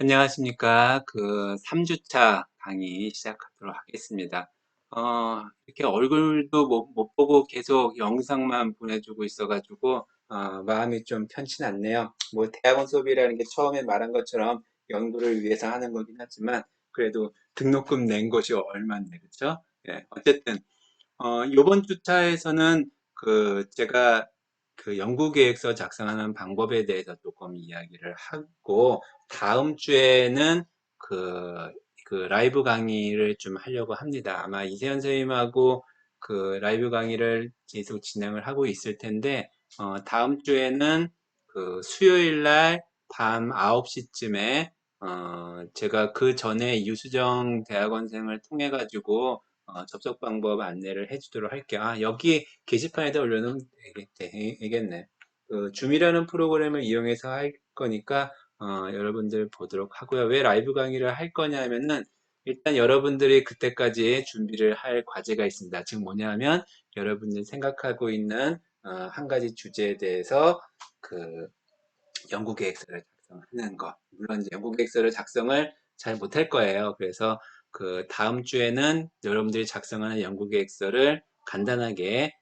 안녕하십니까. 그 3주차 강의 시작하도록 하겠습니다. 이렇게 얼굴도 못 보고 계속 영상만 보내주고 있어가지고, 마음이 좀 편치 않네요. 뭐, 대학원 수업이라는 게 처음에 말한 것처럼 연구를 위해서 하는 거긴 하지만, 그래도 등록금 낸 것이 얼마인데, 그쵸? 예, 어쨌든, 요번 주차에서는 제가 그 연구계획서 작성하는 방법에 대해서 조금 이야기를 하고, 다음 주에는 그, 그 라이브 강의를 좀 하려고 합니다. 아마 이세현 선생님하고 그 라이브 강의를 계속 진행을 하고 있을 텐데, 다음 주에는 그 수요일 날 밤 9시쯤에, 제가 그 전에 유수정 대학원생을 통해 가지고 접속 방법 안내를 해주도록 할게요. 여기 게시판에다 올려놓으면 되겠네. 그 줌이라는 프로그램을 이용해서 할 거니까 여러분들 보도록 하고요. 왜 라이브 강의를 할 거냐 하면은 일단 여러분들이 그때까지 준비를 할 과제가 있습니다. 지금 뭐냐면 여러분들이 생각하고 있는 한 가지 주제에 대해서 그 연구 계획서를 작성하는 거. 물론 이제 연구 계획서를 작성을 잘 못할 거예요. 그래서 그 다음 주에는 여러분들이 작성하는 연구 계획서를 간단하게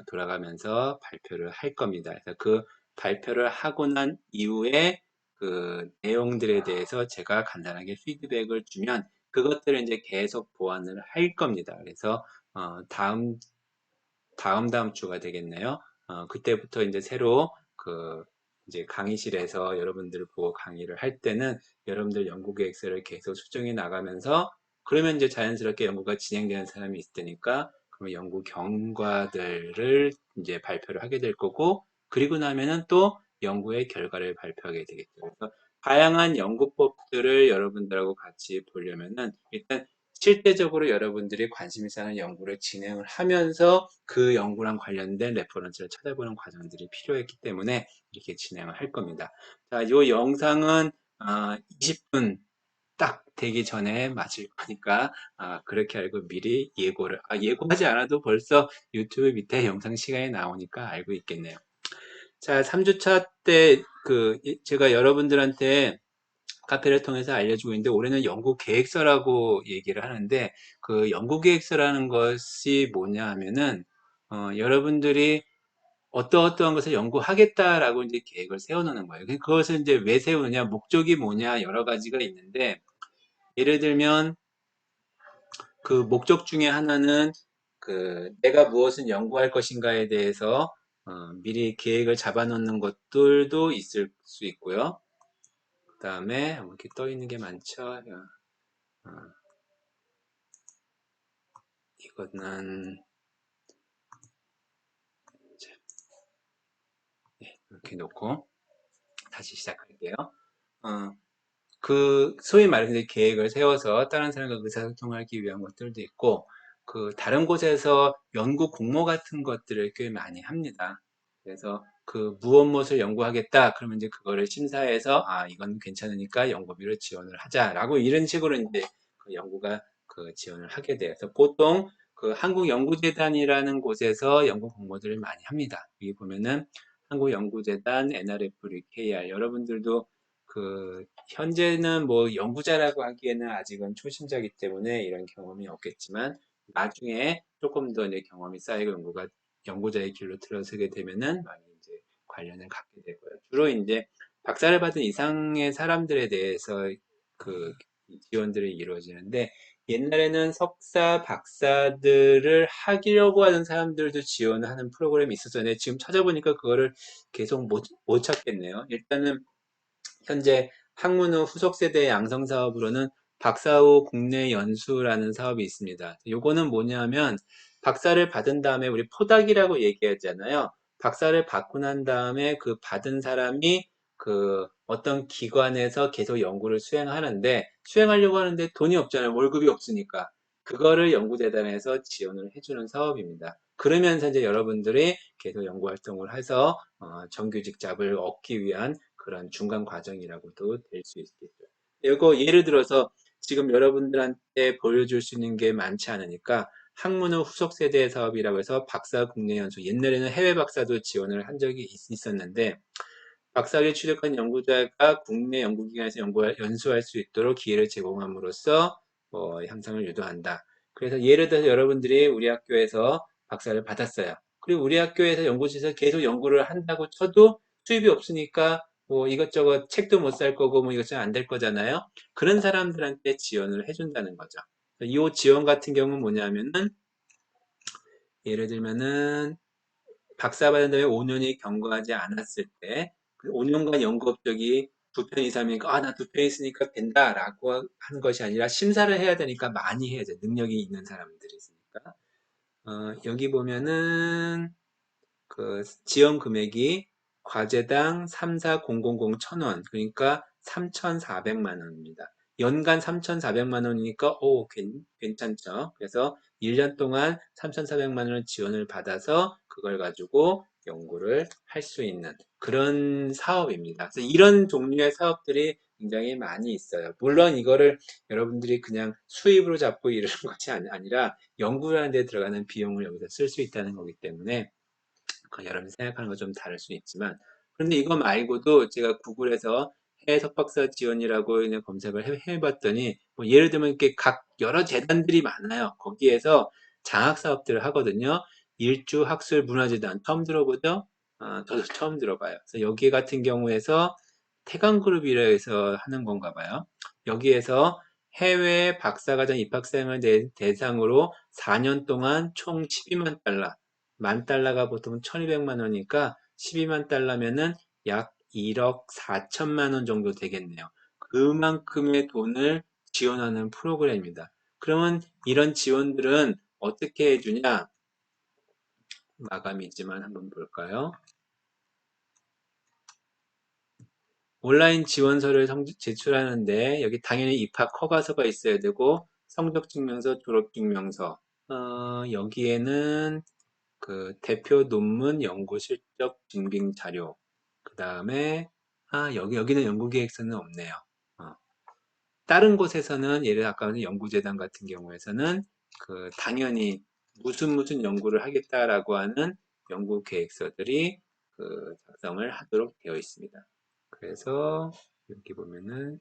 돌아가면서 발표를 할 겁니다. 그래서 그 발표를 하고 난 이후에 그 내용들에 대해서 제가 간단하게 피드백을 주면 그것들을 이제 계속 보완을 할 겁니다. 그래서 다음 주가 되겠네요. 그때부터 이제 새로 그 이제 강의실에서 여러분들을 보고 강의를 할 때는 여러분들 연구 계획서를 계속 수정해 나가면서 그러면 이제 자연스럽게 연구가 진행되는 사람이 있을 테니까 그러면 연구 경과들을 이제 발표를 하게 될 거고 그리고 나면은 또 연구의 결과를 발표하게 되겠죠. 그래서 다양한 연구법들을 여러분들하고 같이 보려면은 일단 실제적으로 여러분들이 관심 있어 하는 연구를 진행을 하면서 그 연구랑 관련된 레퍼런스를 찾아보는 과정들이 필요했기 때문에 이렇게 진행을 할 겁니다. 자, 이 영상은 20분 딱 되기 전에 마칠 거니까 그렇게 알고 미리 예고하지 않아도 벌써 유튜브 밑에 영상 시간이 나오니까 알고 있겠네요. 자, 3주차 때 제가 여러분들한테 카페를 통해서 알려주고 있는데 올해는 연구 계획서라고 얘기를 하는데 그 연구 계획서라는 것이 뭐냐 하면은 여러분들이 어떠한 것을 연구하겠다라고 이제 계획을 세워놓는 거예요. 그것을 이제 왜 세우느냐, 목적이 뭐냐 여러 가지가 있는데 예를 들면 그 목적 중에 하나는 내가 무엇을 연구할 것인가에 대해서 미리 계획을 잡아놓는 것들도 있을 수 있고요. 그 다음에 이렇게 떠 있는 게 많죠. 어, 이거는 이렇게 놓고 다시 시작할게요. 어, 소위 말해서 계획을 세워서 다른 사람과 의사소통하기 위한 것들도 있고, 다른 곳에서 연구 공모 같은 것들을 꽤 많이 합니다. 그래서 무엇을 연구하겠다. 그러면 이제 그거를 심사해서, 이건 괜찮으니까 연구비를 지원을 하자라고 이런 식으로 이제 그 연구가 지원을 하게 돼요. 그래서 보통 한국연구재단이라는 곳에서 연구 공모들을 많이 합니다. 여기 보면은 한국연구재단, NRF, KR 여러분들도 현재는 뭐 연구자라고 하기에는 아직은 초심자이기 때문에 이런 경험이 없겠지만 나중에 조금 더 이제 경험이 쌓이고 연구자의 길로 들어서게 되면은 많이 이제 관련을 갖게 되고요. 주로 이제 박사를 받은 이상의 사람들에 대해서 그 지원들이 이루어지는데 옛날에는 석사, 박사들을 하려고 하는 사람들도 지원하는 프로그램이 있었잖아요. 지금 찾아보니까 그거를 계속 못 찾겠네요. 일단은 현재 학문의 후속 세대 양성 사업으로는 박사 후 국내 연수라는 사업이 있습니다. 요거는 뭐냐면 박사를 받은 다음에 우리 포닥이라고 얘기하잖아요. 박사를 받고 난 다음에 그 받은 사람이 어떤 기관에서 계속 연구를 수행하려고 하는데 돈이 없잖아요. 월급이 없으니까. 그거를 연구재단에서 지원을 해주는 사업입니다. 그러면서 이제 여러분들이 계속 연구 활동을 해서 정규직 잡을 얻기 위한 그런 중간 과정이라고도 될 수 있겠죠. 이거 예를 들어서 지금 여러분들한테 보여줄 수 있는 게 많지 않으니까 학문의 후속 세대 사업이라고 해서 박사 국내 연수 옛날에는 해외 박사도 지원을 한 적이 있었는데 박사학위를 취득한 연구자가 국내 연구기관에서 연수할 수 있도록 기회를 제공함으로써 향상을 유도한다. 그래서 예를 들어서 여러분들이 우리 학교에서 박사를 받았어요. 그리고 우리 학교에서 연구실에서 계속 연구를 한다고 쳐도 수입이 없으니까 뭐 이것저것 책도 못 살 거고 뭐 이것저것 안 될 거잖아요. 그런 사람들한테 지원을 해준다는 거죠. 이 지원 같은 경우는 뭐냐면은 예를 들면은 박사 받은 다음에 5년이 경과하지 않았을 때 5년간 연구 업적이 2편 이상이니까 나 2편 있으니까 된다라고 하는 것이 아니라 심사를 해야 되니까 많이 해야죠. 능력이 있는 사람들이 있으니까. 여기 보면은 그 지원 금액이 과제당 34000 1000원 그러니까 3400만 원입니다. 연간 3400만 원이니까 괜찮죠. 그래서 1년 동안 3400만 원을 지원을 받아서 그걸 가지고 연구를 할 수 있는 그런 사업입니다. 그래서 이런 종류의 사업들이 굉장히 많이 있어요. 물론 이거를 여러분들이 그냥 수입으로 잡고 이러는 것이 아니라 연구하는 데 들어가는 비용을 여기서 쓸 수 있다는 거기 때문에 여러분이 생각하는 건 좀 다를 수 있지만 그런데 이거 말고도 제가 구글에서 해외 석박사 지원이라고 그냥 검색을 해봤더니 뭐 예를 들면 이렇게 각 여러 재단들이 많아요. 거기에서 장학 사업들을 하거든요. 일주 학술 문화재단 처음 들어보죠? 저도 처음 들어봐요. 그래서 여기 같은 경우에서 태강그룹이라 해서 하는 건가 봐요. 여기에서 해외 박사과정 입학생을 대상으로 4년 동안 총 12만 달러, 만 달러가 보통 1200만 원이니까 12만 달러면은 약 1억 4천만 원 정도 되겠네요. 그만큼의 돈을 지원하는 프로그램입니다. 그러면 이런 지원들은 어떻게 해주냐? 마감이지만 한번 볼까요? 온라인 지원서를 제출하는데 여기 당연히 입학 허가서가 있어야 되고 성적증명서, 졸업증명서 여기에는 그 대표 논문 연구 실적 증빙 자료 그 다음에 여기는 연구 계획서는 없네요. 다른 곳에서는 예를 들어 아까 연구재단 같은 경우에서는 그 당연히 무슨 연구를 하겠다라고 하는 연구 계획서들이 그 작성을 하도록 되어 있습니다. 그래서 여기 보면은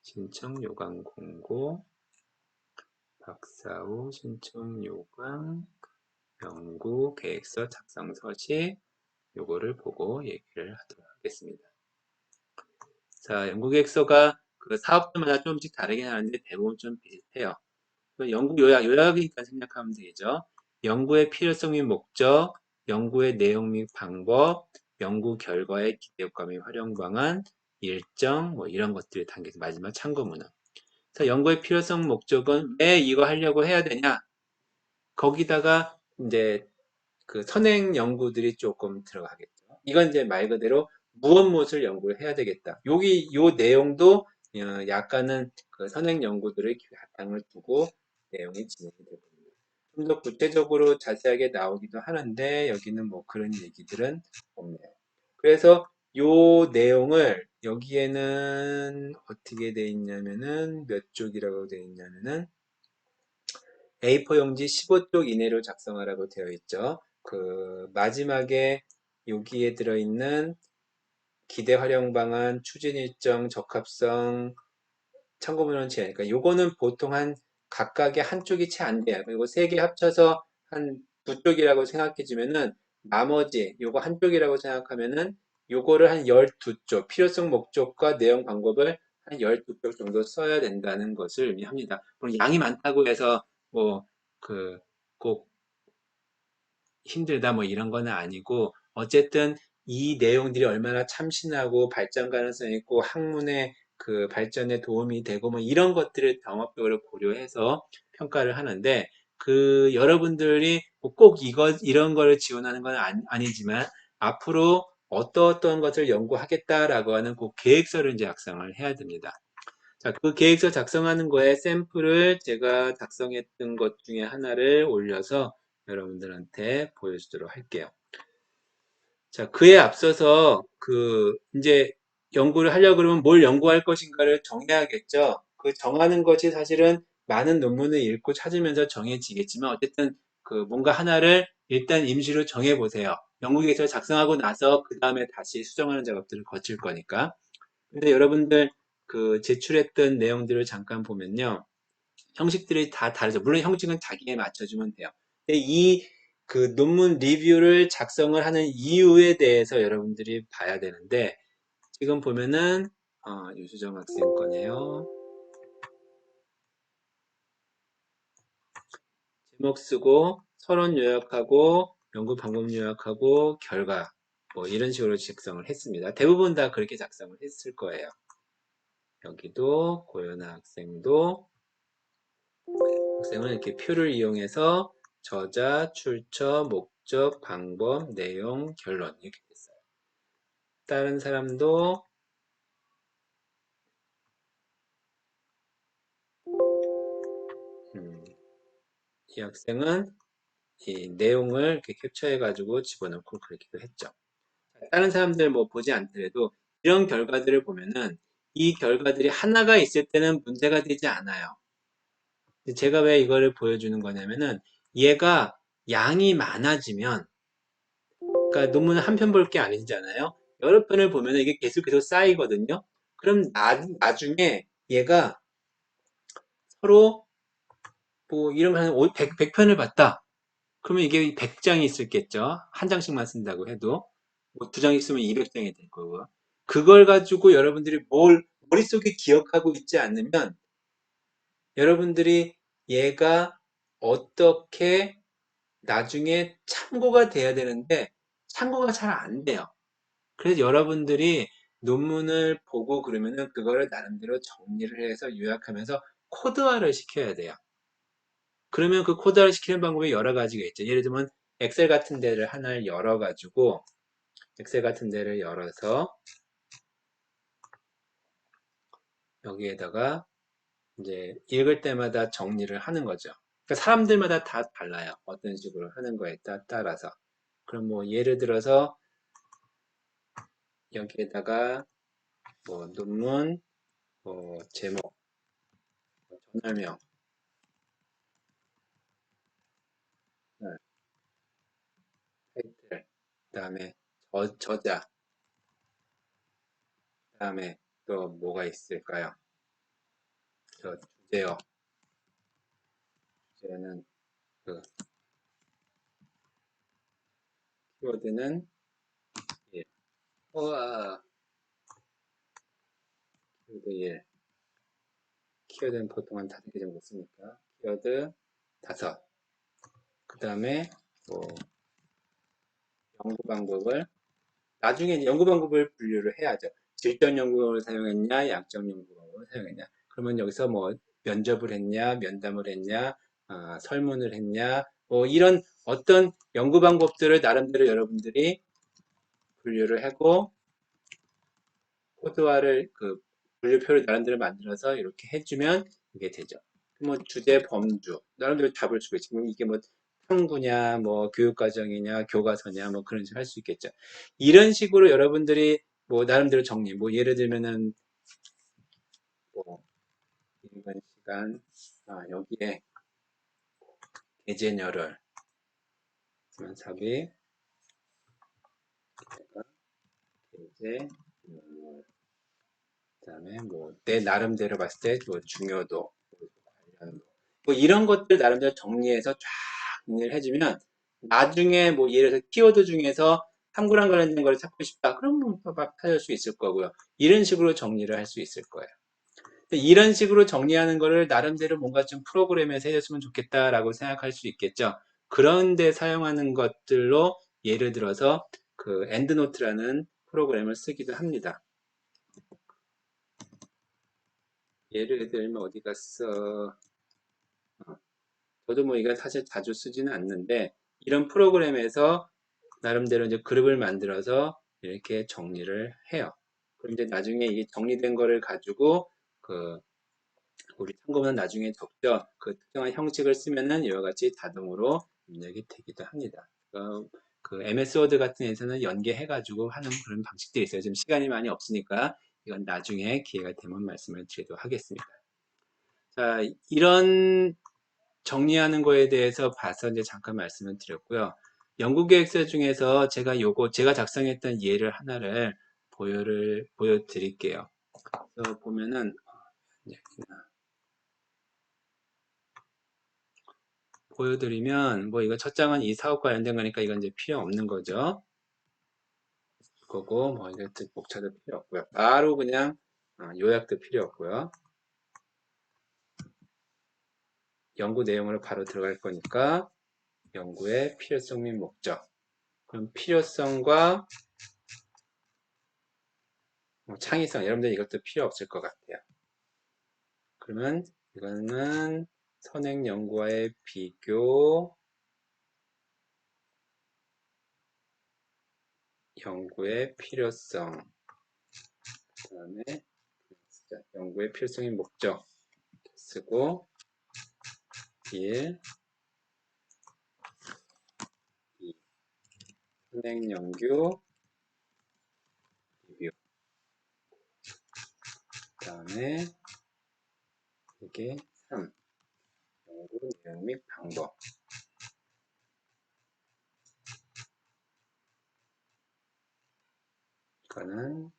신청 요강 공고, 박사 후 신청 요강, 연구 계획서 작성 서식 요거를 보고 얘기를 하도록 하겠습니다. 자, 연구 계획서가 그 사업들마다 조금씩 다르긴 하는데 대부분 좀 비슷해요. 연구 요약이니까 생각하면 되죠. 연구의 필요성 및 목적, 연구의 내용 및 방법, 연구 결과의 기대효과 및 활용 방안, 일정, 뭐 이런 것들이 담겨서 마지막 참고문헌. 그래서 연구의 필요성 목적은 왜 이거 하려고 해야 되냐? 거기다가 이제 그 선행 연구들이 조금 들어가겠죠. 이건 이제 말 그대로 무엇을 연구를 해야 되겠다. 요 내용도 약간은 그 선행 연구들을 바탕을 두고 내용이 진행이 되고 좀 더 구체적으로 자세하게 나오기도 하는데 여기는 뭐 그런 얘기들은 없네요. 그래서 요 내용을 여기에는 어떻게 돼 있냐면은 몇 쪽이라고 돼 있냐면은 A4 용지 15쪽 이내로 작성하라고 되어 있죠. 그 마지막에 여기에 들어있는 기대 활용 방안, 추진 일정, 적합성, 참고문헌 제안. 그러니까 요거는 보통 한 각각의 한 쪽이 채 안 돼요. 그리고 세 개 합쳐서 한 두 쪽이라고 생각해 주면은 나머지 요거 한 쪽이라고 생각하면은 요거를 한 12쪽, 필요성 목적과 내용 방법을 한 12쪽 정도 써야 된다는 것을 의미합니다. 물론 양이 많다고 해서 뭐 그 꼭 힘들다 뭐 이런 거는 아니고 어쨌든 이 내용들이 얼마나 참신하고 발전 가능성이 있고 학문의 그 발전에 도움이 되고 뭐 이런 것들을 종합적으로 고려해서 평가를 하는데 그 여러분들이 뭐꼭 이런 거를 지원하는 건 아니지만 앞으로 어떤 것을 연구하겠다라고 하는 그 계획서를 이제 작성을 해야 됩니다. 자, 그 계획서 작성하는 거에 샘플을 제가 작성했던 것 중에 하나를 올려서 여러분들한테 보여주도록 할게요. 자, 그에 앞서서 이제 연구를 하려고 그러면 뭘 연구할 것인가를 정해야겠죠. 그 정하는 것이 사실은 많은 논문을 읽고 찾으면서 정해지겠지만 어쨌든 그 뭔가 하나를 일단 임시로 정해 보세요. 영국에서 작성하고 나서 그 다음에 다시 수정하는 작업들을 거칠 거니까. 근데 여러분들 그 제출했던 내용들을 잠깐 보면요. 형식들이 다 다르죠. 물론 형식은 자기에 맞춰주면 돼요. 근데 이 그 논문 리뷰를 작성을 하는 이유에 대해서 여러분들이 봐야 되는데, 지금 보면은 유수정 학생 거네요. 제목 쓰고 서론 요약하고 연구 방법 요약하고 결과 뭐 이런 식으로 작성을 했습니다. 대부분 다 그렇게 작성을 했을 거예요. 여기도 고연아 학생은 이렇게 표를 이용해서 저자, 출처, 목적, 방법, 내용, 결론 이렇게 됐어요. 다른 사람도 이 학생은 이 내용을 이렇게 캡처해가지고 집어넣고 그러기도 했죠. 다른 사람들 뭐 보지 않더라도 이런 결과들을 보면은 이 결과들이 하나가 있을 때는 문제가 되지 않아요. 제가 왜 이거를 보여주는 거냐면은 얘가 양이 많아지면, 그러니까 논문을 한 편 볼 게 아니잖아요. 여러 편을 보면 이게 계속해서 쌓이거든요. 그럼 나중에 얘가 서로 뭐 이러면 한 100편을 봤다. 그러면 이게 100장이 있을겠죠. 한 장씩만 쓴다고 해도. 뭐 2장 있으면 200장이 될 거고. 그걸 가지고 여러분들이 뭘 머릿속에 기억하고 있지 않으면 여러분들이 얘가 어떻게 나중에 참고가 돼야 되는데 참고가 잘 안 돼요. 그래서 여러분들이 논문을 보고 그러면은 그거를 나름대로 정리를 해서 요약하면서 코드화를 시켜야 돼요. 그러면 그 코드화를 시키는 방법이 여러 가지가 있죠. 예를 들면 엑셀 같은 데를 하나를 열어가지고 엑셀 같은 데를 열어서 여기에다가 이제 읽을 때마다 정리를 하는 거죠. 그러니까 사람들마다 다 달라요. 어떤 식으로 하는 거에 따라서. 그럼 뭐 예를 들어서 여기에다가 뭐 논문, 뭐 제목, 저널명, 타이틀, 그 다음에 저자, 그 다음에 또 뭐가 있을까요? 저 주제어, 주제는 그 키워드는 1. 우와, 키워드 1. 키워드는 보통 한 5개 정도 쓰니까 키워드 5. 그 다음에 뭐 연구 방법을 나중에 연구 방법을 분류를 해야죠. 질적 연구 방법을 사용했냐, 약적 연구 방법을 사용했냐. 그러면 여기서 뭐 면접을 했냐, 면담을 했냐, 설문을 했냐, 뭐 이런 어떤 연구 방법들을 나름대로 여러분들이 분류를 하고 코드화를 그 분류표를 나름대로 만들어서 이렇게 해주면 이게 되죠. 뭐 주제, 범주 나름대로 잡을 수가 있지. 이게 뭐 탐구냐, 뭐 교육과정이냐, 교과서냐, 뭐 그런 식으로 할 수 있겠죠. 이런 식으로 여러분들이 뭐 나름대로 정리, 뭐 예를 들면은 뭐 이번 시간 여기에 계제녀를 삽입 계제 그다음에 뭐 내 나름대로 봤을 때 뭐 중요도 관련도 뭐 이런 것들 나름대로 정리해서 쫙 정리를 해주면 나중에 뭐 예를 들어서 키워드 중에서 탐구랑 관련된 걸 찾고 싶다. 그럼 뭐 찾을 수 있을 거고요. 이런 식으로 정리를 할 수 있을 거예요. 이런 식으로 정리하는 거를 나름대로 뭔가 좀 프로그램에서 해줬으면 좋겠다라고 생각할 수 있겠죠. 그런데 사용하는 것들로 예를 들어서 그 엔드노트라는 프로그램을 쓰기도 합니다. 예를 들면 어디 갔어? 저도 뭐 이거 사실 자주 쓰지는 않는데 이런 프로그램에서 나름대로 이제 그룹을 만들어서 이렇게 정리를 해요. 그럼 이제 나중에 이게 정리된 거를 가지고 그 우리 참고문은 나중에 적죠. 그 특정한 형식을 쓰면은 이와 같이 자동으로 입력이 되기도 합니다. 그 MS 워드 같은 데서는 연계해가지고 하는 그런 방식들이 있어요. 지금 시간이 많이 없으니까 이건 나중에 기회가 되면 말씀을 드리도록 하겠습니다. 자, 이런 정리하는 거에 대해서 봐서 이제 잠깐 말씀을 드렸고요. 연구계획서 중에서 제가 작성했던 예를 하나를 보여드릴게요. 그래서 보면은, 보여드리면, 뭐 이거 첫 장은 이 사업과 관련된 거니까 이건 이제 필요 없는 거죠. 거고, 뭐 이거 목차도 필요 없고요. 바로 그냥 요약도 필요 없고요. 연구 내용으로 바로 들어갈 거니까 연구의 필요성 및 목적. 그럼 필요성과 창의성, 여러분들 이것도 필요 없을 것 같아요. 그러면 이거는 선행 연구와의 비교, 연구의 필요성, 그 다음에 연구의 필요성인 목적 쓰고 1, 2, 선행 연구 리뷰, 그 다음에 이게 3, 연구 내용 및 방법. 이거는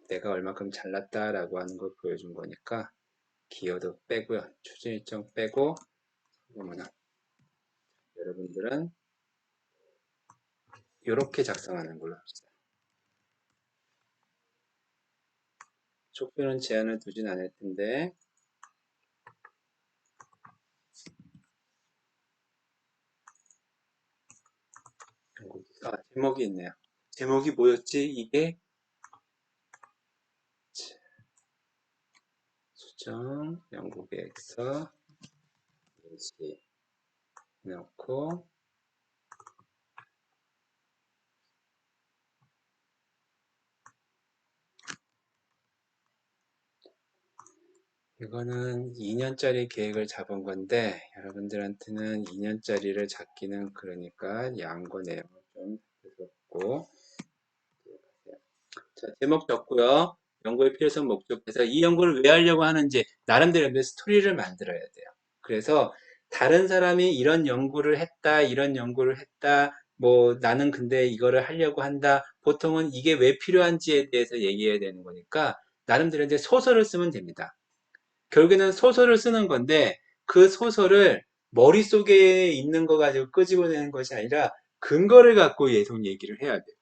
내가 얼마큼 잘났다라고 하는 걸 보여준 거니까 기여도 빼고요. 추진 일정 빼고 어머나 여러분들은 이렇게 작성하는 걸로 합시다. 촉표는 제한을 두진 않을 텐데 제목이 있네요. 제목이 뭐였지? 이게 수정 연구계획서 예시 넣고 이거는 2년짜리 계획을 잡은 건데 여러분들한테는 2년짜리를 잡기는 그러니까 양과 내용을 좀 해줬고 자, 제목 적고요. 연구의 필요성 목적에서 이 연구를 왜 하려고 하는지 나름대로 스토리를 만들어야 돼요. 그래서 다른 사람이 이런 연구를 했다, 이런 연구를 했다, 뭐 나는 근데 이거를 하려고 한다. 보통은 이게 왜 필요한지에 대해서 얘기해야 되는 거니까 나름대로 이제 소설을 쓰면 됩니다. 결국에는 소설을 쓰는 건데 그 소설을 머릿속에 있는 거 가지고 끄집어내는 것이 아니라 근거를 갖고 계속 얘기를 해야 돼요.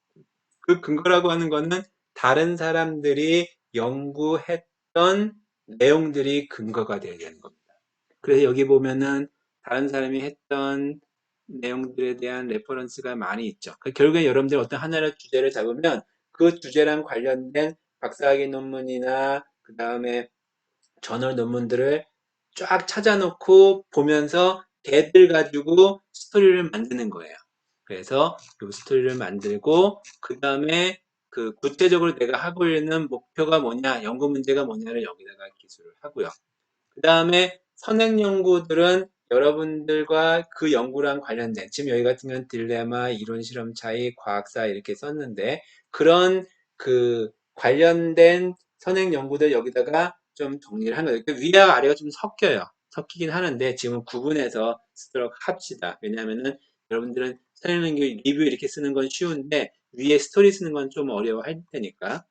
그 근거라고 하는 거는 다른 사람들이 연구했던 내용들이 근거가 되어야 되는 겁니다. 그래서 여기 보면은 다른 사람이 했던 내용들에 대한 레퍼런스가 많이 있죠. 결국에 여러분들 어떤 하나의 주제를 잡으면 그 주제랑 관련된 박사학위 논문이나 그 다음에 저널 논문들을 쫙 찾아놓고 보면서 걔들 가지고 스토리를 만드는 거예요. 그래서 이 스토리를 만들고 그 다음에 그 구체적으로 내가 하고 있는 목표가 뭐냐, 연구 문제가 뭐냐를 여기다가 기술을 하고요. 그 다음에 선행 연구들은 여러분들과 그 연구랑 관련된, 지금 여기 같은 경우는 딜레마, 이론 실험 차이, 과학사 이렇게 썼는데 그런 그 관련된 선행 연구들 여기다가 좀 정리를 한 거예요. 위와 아래가 좀 섞여요. 섞이긴 하는데 지금 구분해서 쓰도록 합시다. 왜냐하면은 여러분들은 선행 연구 리뷰 이렇게 쓰는 건 쉬운데 위에 스토리 쓰는 건 좀 어려워할 테니까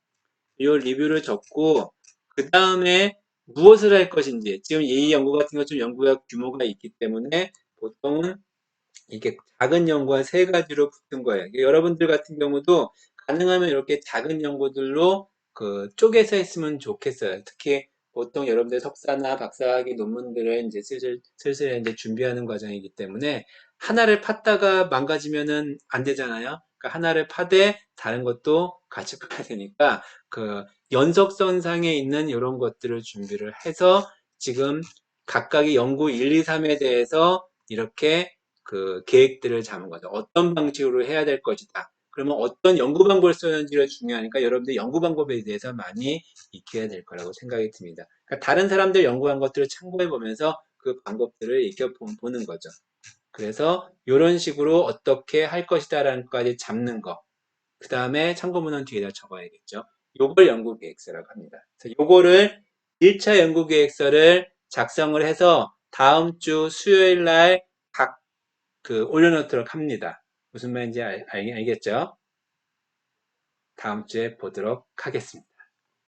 이 리뷰를 적고 그 다음에 무엇을 할 것인지 지금 이 연구 같은 건 좀 연구가 규모가 있기 때문에 보통은 이게 작은 연구가 세 가지로 붙은 거예요. 여러분들 같은 경우도 가능하면 이렇게 작은 연구들로 그 쪼개서 했으면 좋겠어요. 특히 보통 여러분들 석사나 박사학위 논문들을 이제 슬슬 이제 준비하는 과정이기 때문에 하나를 팠다가 망가지면은 안 되잖아요. 그러니까 하나를 파되 다른 것도 같이 파야 되니까 그 연속선상에 있는 이런 것들을 준비를 해서 지금 각각의 연구 1, 2, 3에 대해서 이렇게 그 계획들을 잡은 거죠. 어떤 방식으로 해야 될 것이다. 그러면 어떤 연구 방법을 쓰는지가 중요하니까 여러분들 연구 방법에 대해서 많이 익혀야 될 거라고 생각이 듭니다. 그러니까 다른 사람들 연구한 것들을 참고해 보면서 그 방법들을 익혀보는 거죠. 그래서 이런 식으로 어떻게 할 것이다라는 것까지 잡는 거. 그 다음에 참고문헌 뒤에다 적어야겠죠. 요걸 연구계획서라고 합니다. 그래서 요거를 1차 연구계획서를 작성을 해서 다음 주 수요일 날 올려놓도록 합니다. 무슨 말인지 알겠죠? 다음 주에 보도록 하겠습니다.